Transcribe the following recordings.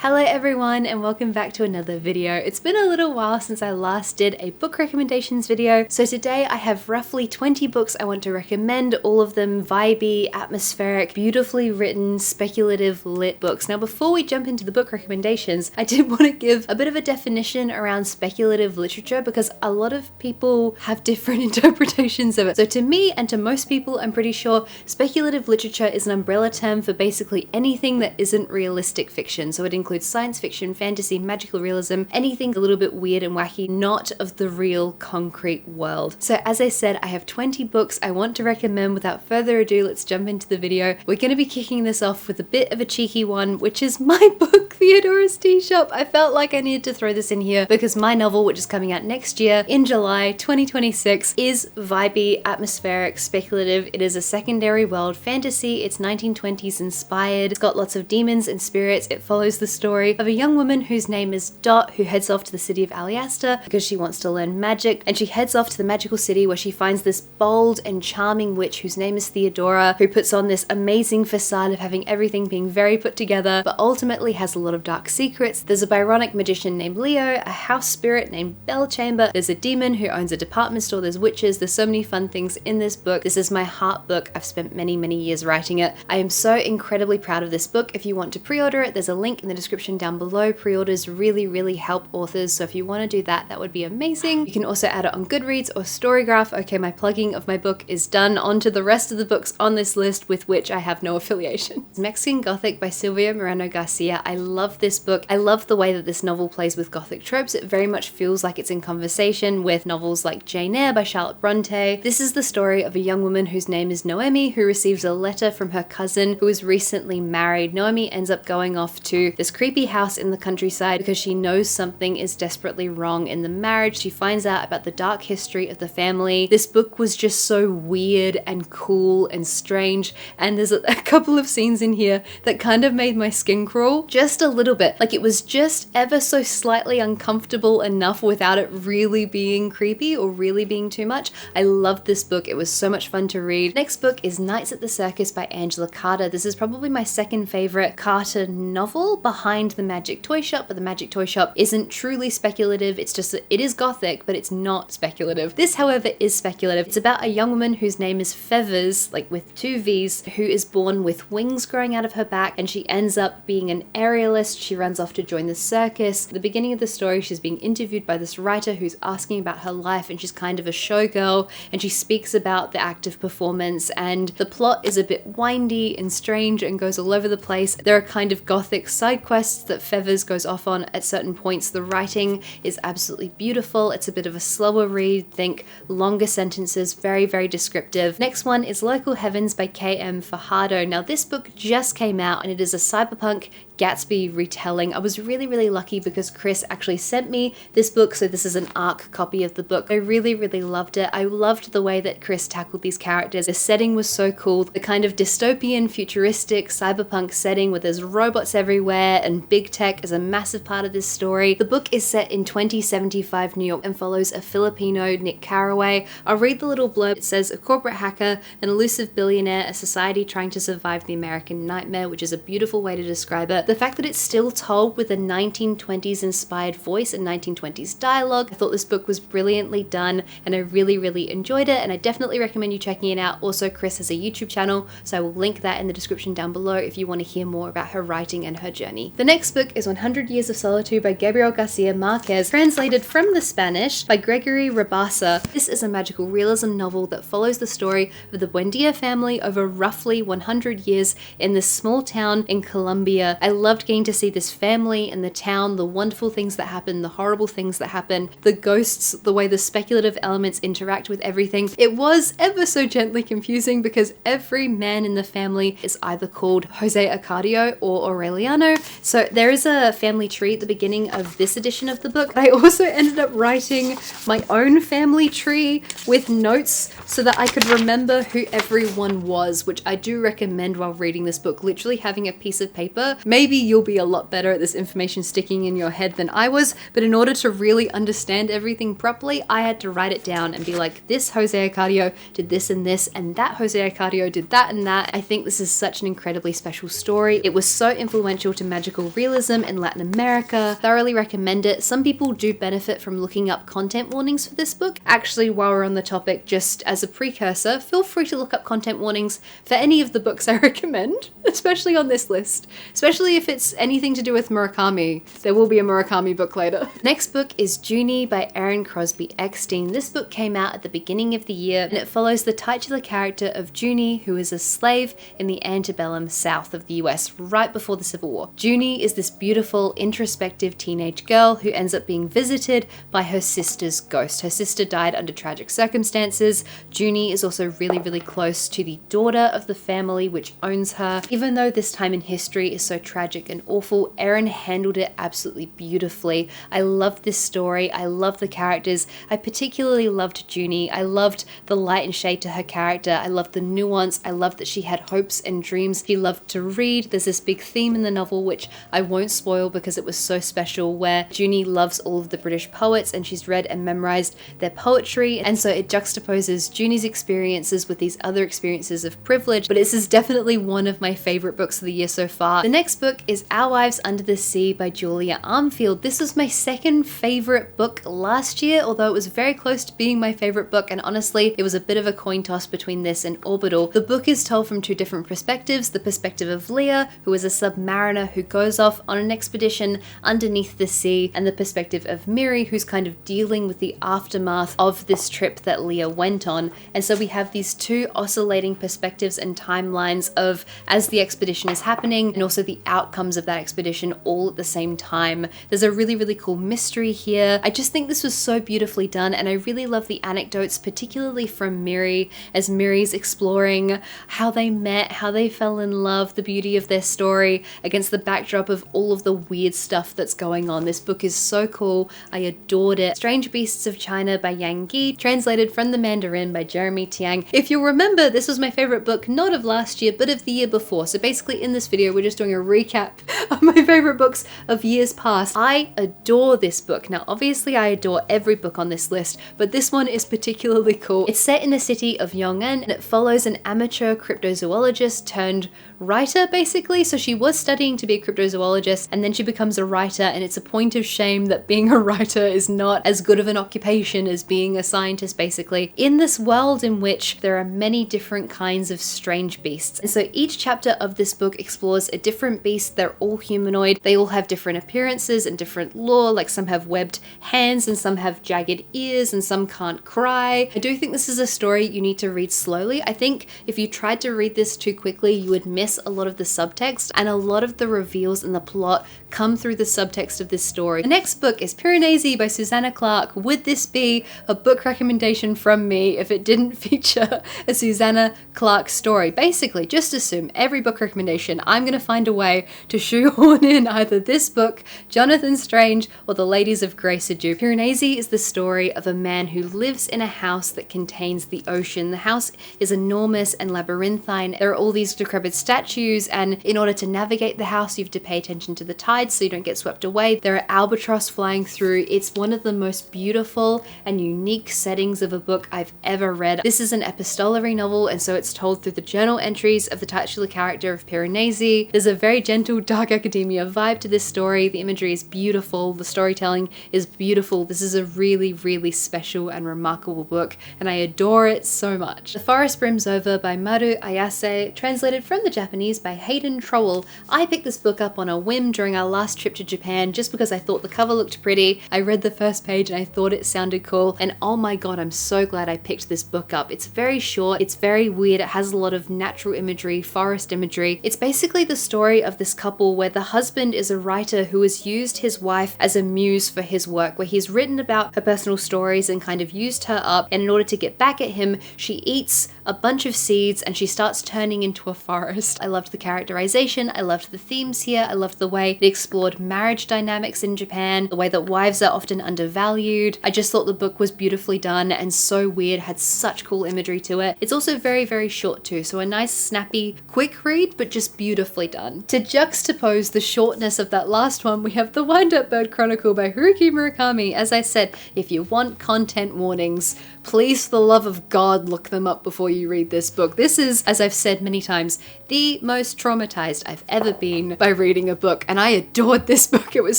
Hello everyone and welcome back to another video. It's been a little while since I last did a book recommendations video, so today I have roughly 20 books I want to recommend, all of them vibey, atmospheric, beautifully written, speculative lit books. Now before we jump into the book recommendations, I did want to give a bit of a definition around speculative literature because a lot of people have different interpretations of it. So to me and to most people, I'm pretty sure speculative literature is an umbrella term for basically anything that isn't realistic fiction. So it includes science fiction, fantasy, magical realism, anything a little bit weird and wacky, not of the real concrete world. So as I said, I have 20 books I want to recommend. Without further ado, let's jump into the video. We're going to be kicking this off with a bit of a cheeky one, which is my book, Theodora's Tea Shop. I felt like I needed to throw this in here because my novel, which is coming out next year in July 2026, is vibey, atmospheric, speculative. It is a secondary world fantasy. It's 1920s inspired. It's got lots of demons and spirits. It follows the story of a young woman whose name is Dot, who heads off to the city of Aliasta because she wants to learn magic, and she heads off to the magical city where she finds this bold and charming witch whose name is Theodora, who puts on this amazing facade of having everything being very put together, but ultimately has a lot of dark secrets. There's a Byronic magician named Leo, a house spirit named Bellchamber, there's a demon who owns a department store, there's witches, there's so many fun things in this book. This is my heart book. I've spent many years writing it. I am so incredibly proud of this book. If you want to pre-order it, there's a link in the description down below. Pre-orders really help authors, so if you want to do that, that would be amazing. You can also add it on Goodreads or Storygraph. Okay, my plugging of my book is done. On to the rest of the books on this list with which I have no affiliation. Mexican Gothic by Silvia Moreno Garcia. I love this book. I love the way that this novel plays with Gothic tropes. It very much feels like it's in conversation with novels like Jane Eyre by Charlotte Bronte. This is the story of a young woman whose name is Noemi, who receives a letter from her cousin who is recently married. Noemi ends up going off to this creepy house in the countryside because she knows something is desperately wrong in the marriage. She finds out about the dark history of the family. This book was just so weird and cool and strange, and there's a couple of scenes in here that kind of made my skin crawl just a little bit. Like, it was just ever so slightly uncomfortable enough without it really being creepy or really being too much. I loved this book. It was so much fun to read. Next book is Nights at the Circus by Angela Carter. This is probably my second favorite Carter novel behind The Magic Toy Shop, but The Magic Toy Shop isn't truly speculative. It's just that it is gothic, but it's not speculative. This, however, is speculative. It's about a young woman whose name is Feathers, like with two V's, who is born with wings growing out of her back, and she ends up being an aerialist. She runs off to join the circus. At the beginning of the story, she's being interviewed by this writer who's asking about her life, and she's kind of a showgirl, and she speaks about the act of performance, and the plot is a bit windy and strange and goes all over the place. There are kind of gothic side quests that Feathers goes off on at certain points. The writing is absolutely beautiful. It's a bit of a slower read, think longer sentences, very descriptive. Next one is Local Heavens by K.M. Fajardo. Now this book just came out and it is a cyberpunk Gatsby retelling. I was really lucky because Chris actually sent me this book, so this is an ARC copy of the book. I really loved it. I loved the way that Chris tackled these characters. The setting was so cool. The kind of dystopian, futuristic, cyberpunk setting where there's robots everywhere and big tech is a massive part of this story. The book is set in 2075 New York and follows a Filipino, Nick Carraway. I'll read the little blurb. It says, a corporate hacker, an elusive billionaire, a society trying to survive the American nightmare, which is a beautiful way to describe it. The fact that it's still told with a 1920s inspired voice and 1920s dialogue, I thought this book was brilliantly done and I really enjoyed it, and I definitely recommend you checking it out. Also, Chris has a YouTube channel, so I will link that in the description down below if you want to hear more about her writing and her journey. The next book is 100 Years of Solitude by Gabriel Garcia Marquez, translated from the Spanish by Gregory Rabasa. This is a magical realism novel that follows the story of the Buendia family over roughly 100 years in this small town in Colombia. I loved getting to see this family and the town, the wonderful things that happen, the horrible things that happen, the ghosts, the way the speculative elements interact with everything. It was ever so gently confusing because every man in the family is either called Jose Arcadio or Aureliano. So there is a family tree at the beginning of this edition of the book. I also ended up writing my own family tree with notes so that I could remember who everyone was, which I do recommend while reading this book. Literally having a piece of paper. Maybe you'll be a lot better at this information sticking in your head than I was, but in order to really understand everything properly, I had to write it down and be like, this Jose Arcadio did this and this, and that Jose Arcadio did that and that. I think this is such an incredibly special story. It was so influential to magical magical realism in Latin America. Thoroughly recommend it. Some people do benefit from looking up content warnings for this book. Actually, while we're on the topic, just as a precursor, feel free to look up content warnings for any of the books I recommend, especially on this list. Especially if it's anything to do with Murakami. There will be a Murakami book later. Next book is Junie by Erin Crosby Eckstein. This book came out at the beginning of the year, and it follows the titular character of Junie, who is a slave in the antebellum South of the US, right before the Civil War. Junie is this beautiful, introspective teenage girl who ends up being visited by her sister's ghost. Her sister died under tragic circumstances. Junie is also really, really close to the daughter of the family which owns her. Even though this time in history is so tragic and awful, Erin handled it absolutely beautifully. I loved this story. I loved the characters. I particularly loved Junie. I loved the light and shade to her character. I loved the nuance. I loved that she had hopes and dreams. She loved to read. There's this big theme in the novel which I won't spoil because it was so special, where Junie loves all of the British poets and she's read and memorized their poetry, and so it juxtaposes Junie's experiences with these other experiences of privilege. But this is definitely one of my favorite books of the year so far. The next book is Our Wives Under the Sea by Julia Armfield. This was my second favorite book last year, although it was very close to being my favorite book, and honestly it was a bit of a coin toss between this and Orbital. The book is told from two different perspectives: the perspective of Leah, who is a submariner who goes off on an expedition underneath the sea, and the perspective of Miri, who's kind of dealing with the aftermath of this trip that Leah went on. And so we have these two oscillating perspectives and timelines of as the expedition is happening and also the outcomes of that expedition all at the same time. There's a really, really cool mystery here. I just think this was so beautifully done, and I really love the anecdotes, particularly from Miri, as Miri's exploring how they met, how they fell in love, the beauty of their story against the backdrop of all of the weird stuff that's going on. This book is so cool. I adored it. Strange Beasts of China by Yang Gi, translated from the Mandarin by Jeremy Tiang. If you'll remember, this was my favorite book, not of last year, but of the year before. So basically in this video, we're just doing a recap of my favorite books of years past. I adore this book. Now, obviously I adore every book on this list, but this one is particularly cool. It's set in the city of Yong'an, and it follows an amateur cryptozoologist turned writer, basically. So she was studying to be a cryptozoologist, and then she becomes a writer, and it's a point of shame that being a writer is not as good of an occupation as being a scientist, basically, in this world in which there are many different kinds of strange beasts. And so each chapter of this book explores a different beast. They're all humanoid. They all have different appearances and different lore, like some have webbed hands and some have jagged ears and some can't cry. I do think this is a story you need to read slowly. I think if you tried to read this too quickly, you would miss a lot of the subtext, and a lot of the reveals in the plot come through the subtext of this story. The next book is Piranesi by Susanna Clarke. Would this be a book recommendation from me if it didn't feature a Susanna Clarke story? Basically, just assume every book recommendation I'm gonna find a way to shoehorn in either this book, Jonathan Strange, or The Ladies of Grey Seduce. Piranesi is the story of a man who lives in a house that contains the ocean. The house is enormous and labyrinthine. There are all these decrepit statues, and in order to navigate the house, you have to pay attention to the tide so you don't get swept away. There are albatross flying through. It's one of the most beautiful and unique settings of a book I've ever read. This is an epistolary novel, and so it's told through the journal entries of the titular character of Piranesi. There's a very gentle dark academia vibe to this story. The imagery is beautiful. The storytelling is beautiful. This is a really, really special and remarkable book, and I adore it so much. The Forest Brims Over by Maru Ayase, translated from the Japanese by Hayden Trowell. I picked this book up on a whim during our last trip to Japan just because I thought the cover looked pretty. I read the first page and I thought it sounded cool, and oh my god, I'm so glad I picked this book up. It's very short, it's very weird, it has a lot of natural imagery, forest imagery. It's basically the story of this couple where the husband is a writer who has used his wife as a muse for his work, where he's written about her personal stories and kind of used her up, and in order to get back at him, she eats a bunch of seeds and she starts turning into a forest. I loved the characterization, I loved the themes here, I loved the way it explored marriage dynamics in Japan, the way that wives are often undervalued. I just thought the book was beautifully done and so weird, had such cool imagery to it. It's also very, very short too, so a nice snappy, quick read, but just beautifully done. To juxtapose the shortness of that last one, we have The Wind-Up Bird Chronicle by Haruki Murakami. As I said, if you want content warnings, please for the love of God look them up before you read this book. This is, as I've said many times, the most traumatized I've ever been by reading a book, and I adored this book. It was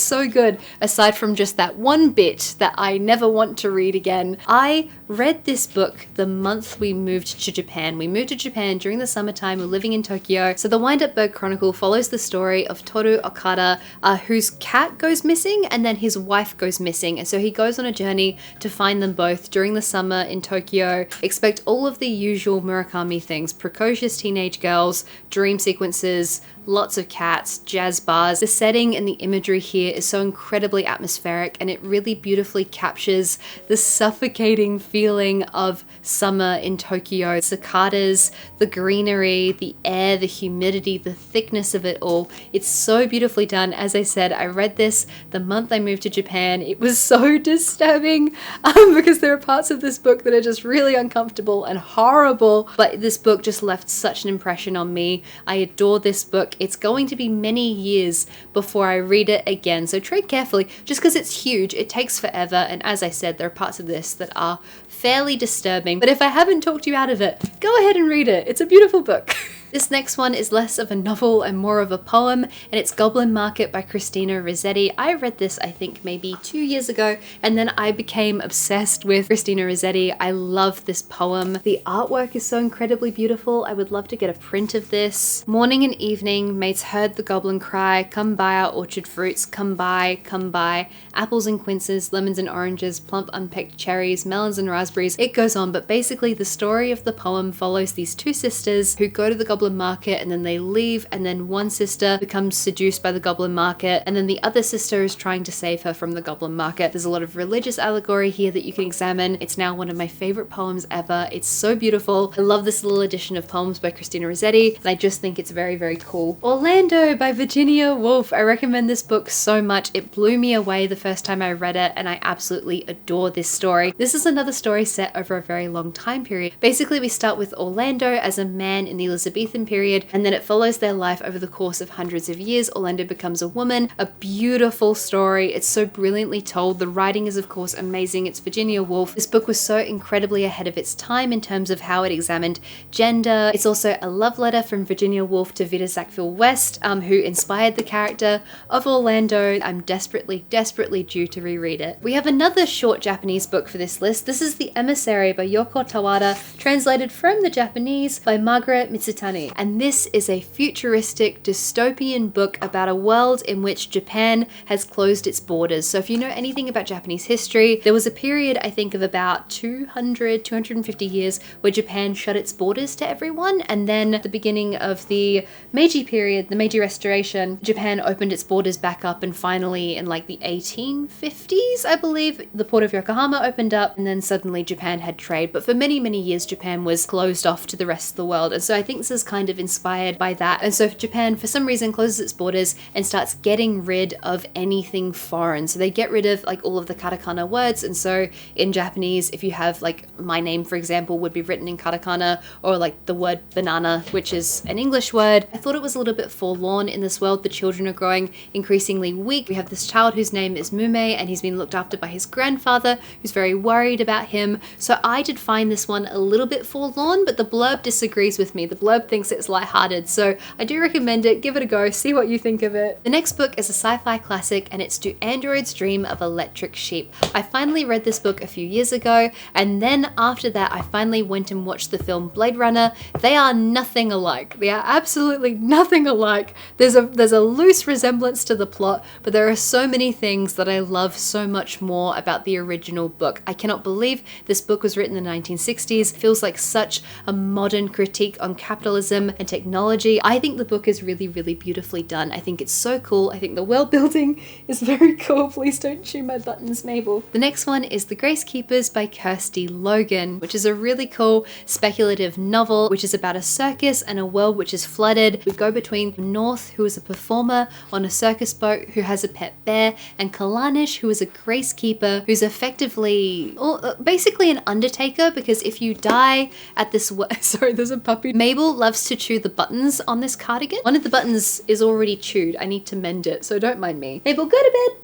so good, aside from just that one bit that I never want to read again. I read this book the month we moved to Japan. We moved to Japan during the summertime. We're living in Tokyo. So the Wind-Up Bird Chronicle follows the story of Toru Okada, whose cat goes missing and then his wife goes missing. And so he goes on a journey to find them both during the summer in Tokyo. Expect all of the usual Murakami things: precocious teenage girls, dream sequences, lots of cats, jazz bars. The setting and the imagery here is so incredibly atmospheric, and it really beautifully captures the suffocating feeling of summer in Tokyo. Cicadas, the greenery, the air, the humidity, the thickness of it all. It's so beautifully done. As I said, I read this the month I moved to Japan. It was so disturbing because there are parts of this book that are just really uncomfortable and horrible, but this book just left such an impression on me. I adore this book. It's going to be many years before I read it again, so tread carefully. Just because it's huge, it takes forever, and as I said, there are parts of this that are fairly disturbing, but if I haven't talked you out of it, go ahead and read it. It's a beautiful book. This next one is less of a novel and more of a poem, and it's Goblin Market by Christina Rossetti. I read this, I think, maybe 2 years ago, and then I became obsessed with Christina Rossetti. I love this poem. The artwork is so incredibly beautiful. I would love to get a print of this. Morning and evening, mates heard the goblin cry, "Come buy our orchard fruits, come buy, come buy. Apples and quinces, lemons and oranges, plump unpicked cherries, melons and raspberries." It goes on, but basically the story of the poem follows these two sisters who go to the Goblin Market and then they leave, and then one sister becomes seduced by the Goblin Market, and then the other sister is trying to save her from the Goblin Market. There's a lot of religious allegory here that you can examine. It's now one of my favorite poems ever. It's so beautiful. I love this little edition of poems by Christina Rossetti, and I just think it's very, very cool. Orlando by Virginia Woolf. I recommend this book so much. It blew me away the first time I read it, and I absolutely adore this story. This is another story set over a very long time period. Basically, we start with Orlando as a man in the Elizabethan period, and then it follows their life over the course of hundreds of years. Orlando becomes a woman. A beautiful story. It's so brilliantly told. The writing is, of course, amazing. It's Virginia Woolf. This book was so incredibly ahead of its time in terms of how it examined gender. It's also a love letter from Virginia Woolf to Vida Sackville West, who inspired the character of Orlando. I'm desperately, desperately due to reread it. We have another short Japanese book for this list. This is The Emissary by Yoko Tawada, translated from the Japanese by Margaret Mitsutani. And this is a futuristic dystopian book about a world in which Japan has closed its borders. So if you know anything about Japanese history, there was a period, I think, of about 250 years where Japan shut its borders to everyone, and then at the beginning of the Meiji period, the Meiji Restoration, Japan opened its borders back up, and finally in like the 1850s, I believe, the port of Yokohama opened up, and then suddenly Japan had trade. But for many, many years, Japan was closed off to the rest of the world, and so I think this is kind of inspired by that. And so if Japan, for some reason, closes its borders and starts getting rid of anything foreign, so they get rid of like all of the katakana words, and so in Japanese, if you have like my name, for example, would be written in katakana, or like the word banana, which is an English word. I thought it was a little bit forlorn in this world. The children are growing increasingly weak. We have this child whose name is Mume, and he's been looked after by his grandfather, who's very worried about him. So I did find this one a little bit forlorn, but the blurb disagrees with me. The blurb thinks it's lighthearted, so I do recommend it. Give it a go, see what you think of it. The next book is a sci-fi classic, and it's Do Androids Dream of Electric Sheep. I finally read this book a few years ago, and then after that I finally went and watched the film Blade Runner. They are nothing alike. They are absolutely nothing alike. There's a loose resemblance to the plot, but there are so many things that I love so much more about the original book. I cannot believe this book was written in the 1960s. It feels like such a modern critique on capitalism and technology. I think the book is really, really beautifully done. I think it's so cool. I think the world building is very cool. Please don't chew my buttons, Mabel. The next one is The Grace Keepers by Kirsty Logan, which is a really cool speculative novel, which is about a circus and a world which is flooded. We go between North, who is a performer on a circus boat who has a pet bear, and Kalanish, who is a grace keeper, who's effectively, basically an undertaker, because if you die at this sorry, there's a puppy. Mabel loves to chew the buttons on this cardigan. One of the buttons is already chewed. I need to mend it, so don't mind me. Mabel, go to bed.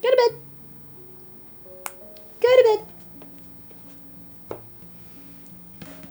Go to bed. Go to bed.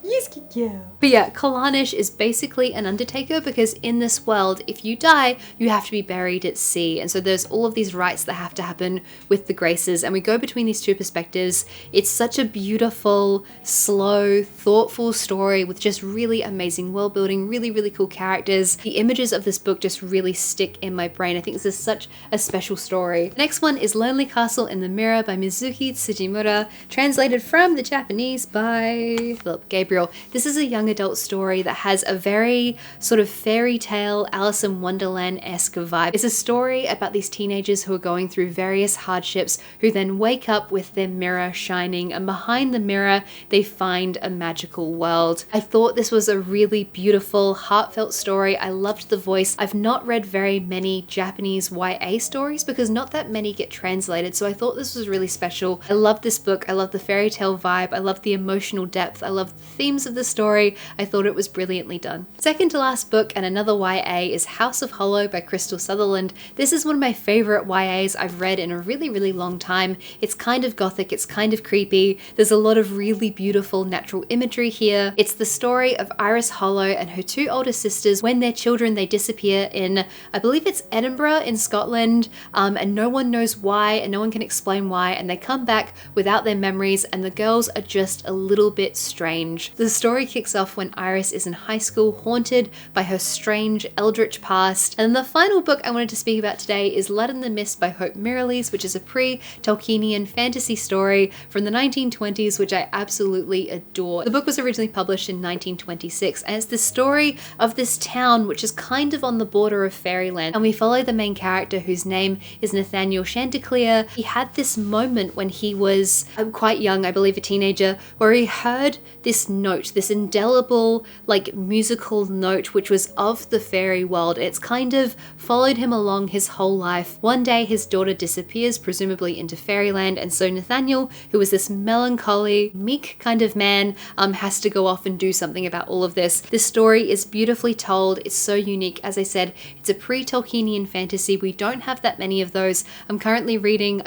Yuski. Yeah. But yeah, Kalanish is basically an undertaker because in this world, if you die, you have to be buried at sea. And so there's all of these rites that have to happen with the Graces. And we go between these two perspectives. It's such a beautiful, slow, thoughtful story with just really amazing world building, really, really cool characters. The images of this book just really stick in my brain. I think this is such a special story. The next one is Lonely Castle in the Mirror by Mizuki Tsujimura, translated from the Japanese by Philip Gabriel. This is a young adult story that has a very sort of fairy tale, Alice in Wonderland-esque vibe. It's a story about these teenagers who are going through various hardships who then wake up with their mirror shining, and behind the mirror they find a magical world. I thought this was a really beautiful, heartfelt story. I loved the voice. I've not read very many Japanese YA stories because not that many get translated, so I thought this was really special. I love this book. I love the fairy tale vibe. I love the emotional depth. I love the themes of the story. I thought it was brilliantly done. Second to last book, and another YA, is House of Hollow by Crystal Sutherland. This is one of my favorite YAs I've read in a really, really long time. It's kind of gothic, it's kind of creepy. There's a lot of really beautiful natural imagery here. It's the story of Iris Hollow and her two older sisters. When they're children, they disappear in, I believe it's Edinburgh in Scotland, and no one knows why and no one can explain why, and they come back without their memories, and the girls are just a little bit strange. The story kicks off when Iris is in high school, haunted by her strange eldritch past. And the final book I wanted to speak about today is Blood in the Mist by Hope Mirrlees, which is a pre-Tolkienian fantasy story from the 1920s, which I absolutely adore. The book was originally published in 1926, and it's the story of this town which is kind of on the border of fairyland, and we follow the main character whose name is Nathaniel Chanticleer. He had this moment when he was quite young, I believe a teenager, where he heard this note, this indelible like musical note which was of the fairy world. It's kind of followed him along his whole life. One day his daughter disappears, presumably into fairyland, and so Nathaniel, who is this melancholy, meek kind of man, has to go off and do something about all of this. This story is beautifully told. It's so unique. As I said, it's a pre-Tolkienian fantasy. We don't have that many of those. I'm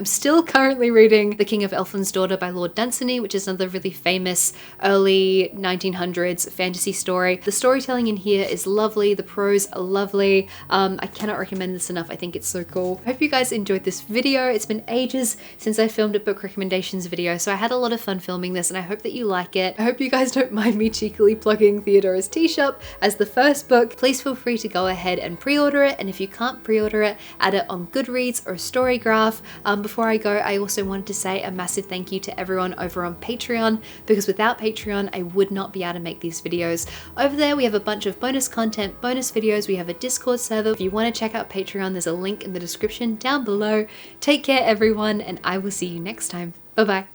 still currently reading The King of Elfland's Daughter by Lord Dunsany, which is another really famous early 1900s fantasy story. The storytelling in here is lovely. The prose are lovely. I cannot recommend this enough. I think it's so cool. I hope you guys enjoyed this video. It's been ages since I filmed a book recommendations video, so I had a lot of fun filming this, and I hope that you like it. I hope you guys don't mind me cheekily plugging Theodora's Tea Shop as the first book. Please feel free to go ahead and pre-order it, and if you can't pre-order it, add it on Goodreads or Storygraph. Before I go, I also wanted to say a massive thank you to everyone over on Patreon, because without Patreon, I would not be able to make these videos. Over there, we have a bunch of bonus content, bonus videos. We have a Discord server. If you want to check out Patreon, there's a link in the description down below. Take care, everyone, and I will see you next time. Bye-bye.